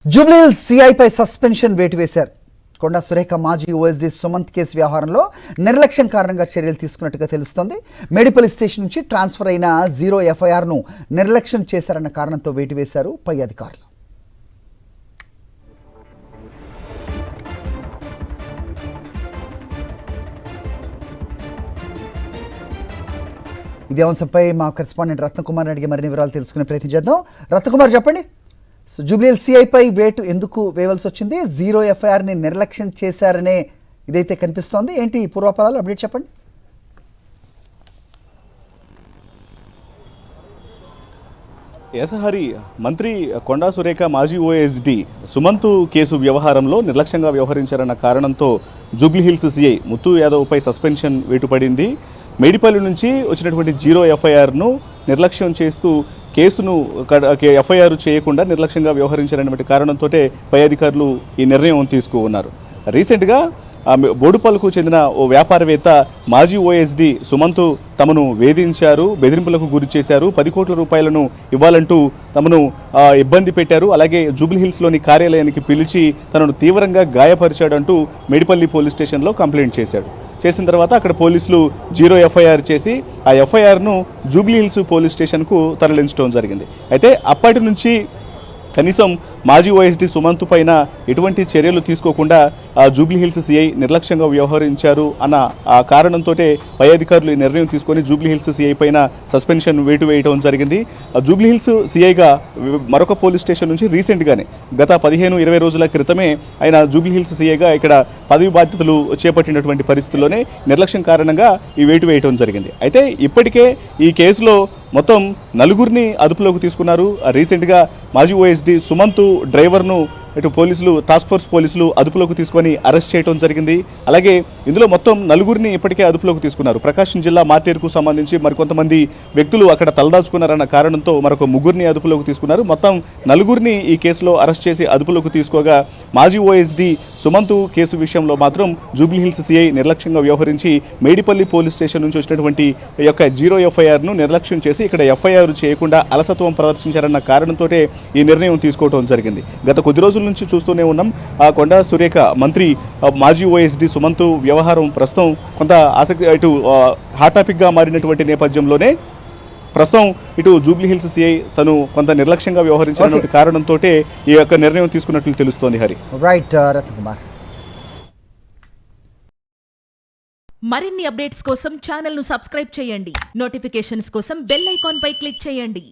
Jubilee Hills సిఐపై suspension వేటు వేశారు. కొండా సురేఖ మాజీ ఓఎస్డీ సుమంత్ కేసు వ్యవహారంలో నిర్లక్ష్యం కారణంగా చర్యలు తీసుకున్నట్టుగా తెలుస్తోంది. మేడిపల్లి స్టేషన్ నుంచి ట్రాన్స్ఫర్ అయిన 0 ఎఫ్ఐఆర్ను నిర్లక్ష్యం చేశారన్న కారణంతో వేటు వేశారు పై అధికారులు. ఇదే అంశంపై మా కరెస్పాండెంట్ రత్నకుమార్ అడిగి మరిన్ని వివరాలు తెలుసుకునే ప్రయత్నం చేద్దాం. రత్నకుమార్, చెప్పండి. జూబ్లీహిల్స్ సిఐపై వేటు ఎందుకు వేయవలసి వచ్చింది? 0 ఎఫ్ఐఆర్ని నిర్లక్ష్యం చేశారనే ఇదైతే కనిపిస్తోంది. ఏంటి పూర్వపరాలు అప్డేట్ చెప్పండి. హరి, మంత్రి కొండా సురేఖ మాజీ ఓఎస్డీ సుమంత్ కేసు వ్యవహారంలో నిర్లక్ష్యంగా వ్యవహరించారన్న కారణంతో జూబ్లీహిల్స్ సిఐ ముత్తు యాదవ్పై సస్పెన్షన్ వేటుపడింది. మేడిపల్లి నుంచి వచ్చినటువంటి 0 ఎఫ్ఐఆర్ను నిర్లక్ష్యం చేస్తూ కేసును ఎఫ్ఐఆర్ చేయకుండా నిర్లక్ష్యంగా వ్యవహరించారనే కారణంతో పై అధికారులు ఈ నిర్ణయం తీసుకున్నారు. రీసెంట్గా బోడుపల్లికు చెందిన ఓ వ్యాపారవేత్త మాజీ ఓఎస్డీ సుమంత్ తమను వేధించారు, బెదిరింపులకు గురి చేశారు, 10 కోట్ల రూపాయలను ఇవ్వాలంటూ తమను ఇబ్బంది పెట్టారు. అలాగే జూబ్లీహిల్స్లోని కార్యాలయానికి పిలిచి తనను తీవ్రంగా గాయపరిచాడంటూ మేడిపల్లి పోలీస్ స్టేషన్లో కంప్లైంట్ చేసిన తర్వాత అక్కడ పోలీసులు 0 ఎఫ్ఐఆర్ చేసి ఆ ఎఫ్ఐఆర్ను జూబ్లీహిల్స్ పోలీస్ స్టేషన్కు తరలించడం జరిగింది. అయితే అప్పటి నుంచి కనీసం మాజీ ఓఎస్డీ సుమంత్ పైన ఎటువంటి చర్యలు తీసుకోకుండా జూబ్లీహిల్స్ సిఐ నిర్లక్ష్యంగా వ్యవహరించారు అన్న ఆ కారణంతో పై అధికారులు ఈ నిర్ణయం తీసుకొని జూబ్లీహిల్స్ సిఐ పైన సస్పెన్షన్ వేటు వేయడం జరిగింది. జూబ్లీహిల్స్ సిఐగా మరొక పోలీస్ స్టేషన్ నుంచి రీసెంట్గానే గత 15-20 రోజుల క్రితమే ఆయన జూబ్లీహిల్స్ సిఐగా ఇక్కడ పదవి బాధ్యతలు చేపట్టినటువంటి పరిస్థితుల్లోనే నిర్లక్ష్యం కారణంగా ఈ వేటు వేయడం జరిగింది. అయితే ఇప్పటికే ఈ కేసులో మొత్తం 4గురిని అదుపులోకి తీసుకున్నారు. రీసెంట్గా మాజీ ఓఎస్డీ సుమంత్ డ్రైవర్ను ఇటు పోలీసులు టాస్క్ ఫోర్స్ పోలీసులు అదుపులోకి తీసుకొని అరెస్ట్ చేయడం జరిగింది. అలాగే ఇందులో మొత్తం 4గురిని ఇప్పటికే అదుపులోకి తీసుకున్నారు. ప్రకాశం జిల్లా మార్టేరుకు సంబంధించి మరికొంతమంది వ్యక్తులు అక్కడ తలదాచుకున్నారన్న కారణంతో మరొక 3గురిని అదుపులోకి తీసుకున్నారు. మొత్తం 4గురిని ఈ కేసులో అరెస్ట్ చేసి అదుపులోకి తీసుకోగా మాజీ ఓఎస్డీ సుమంత్ కేసు విషయంలో మాత్రం జూబ్లీహిల్స్ సిఐ నిర్లక్ష్యంగా వ్యవహరించి మేడిపల్లి పోలీస్ స్టేషన్ నుంచి వచ్చినటువంటి యొక్క 0 ఎఫ్ఐఆర్ను నిర్లక్ష్యం చేసి ఇక్కడ ఎఫ్ఐఆర్ చేయకుండా అలసత్వం ప్రదర్శించారన్న కారణంతో ఈ నిర్ణయం తీసుకోవడం జరిగింది. గత కొద్ది రోజుల నుంచి చూస్తూనే ఉన్నాం. కొండా సురేఖ మంత్రి మాజీ ఓఎస్డీ సుమంత్ వ్యవహారం ప్రస్తుతం కొంత ఆసక్తి ఇటు హాట్ టాపిక్గా మారినటువంటి నేపథ్యంలోనే ప్రస్తుతం ఇటు జూబ్లీహిల్స్ సిఐ తను కొంత నిర్లక్ష్యంగా వ్యవహరించిన కారణంతో ఈ యొక్క నిర్ణయం తీసుకున్నట్లు తెలుస్తోంది. హరి, రైట్. రత్నకుమార్, మరిన్ని అప్డేట్స్ కోసం ఛానల్ ను సబ్స్క్రైబ్ చేయండి. నోటిఫికేషన్స్ కోసం బెల్ ఐకాన్ పై క్లిక్ చేయండి.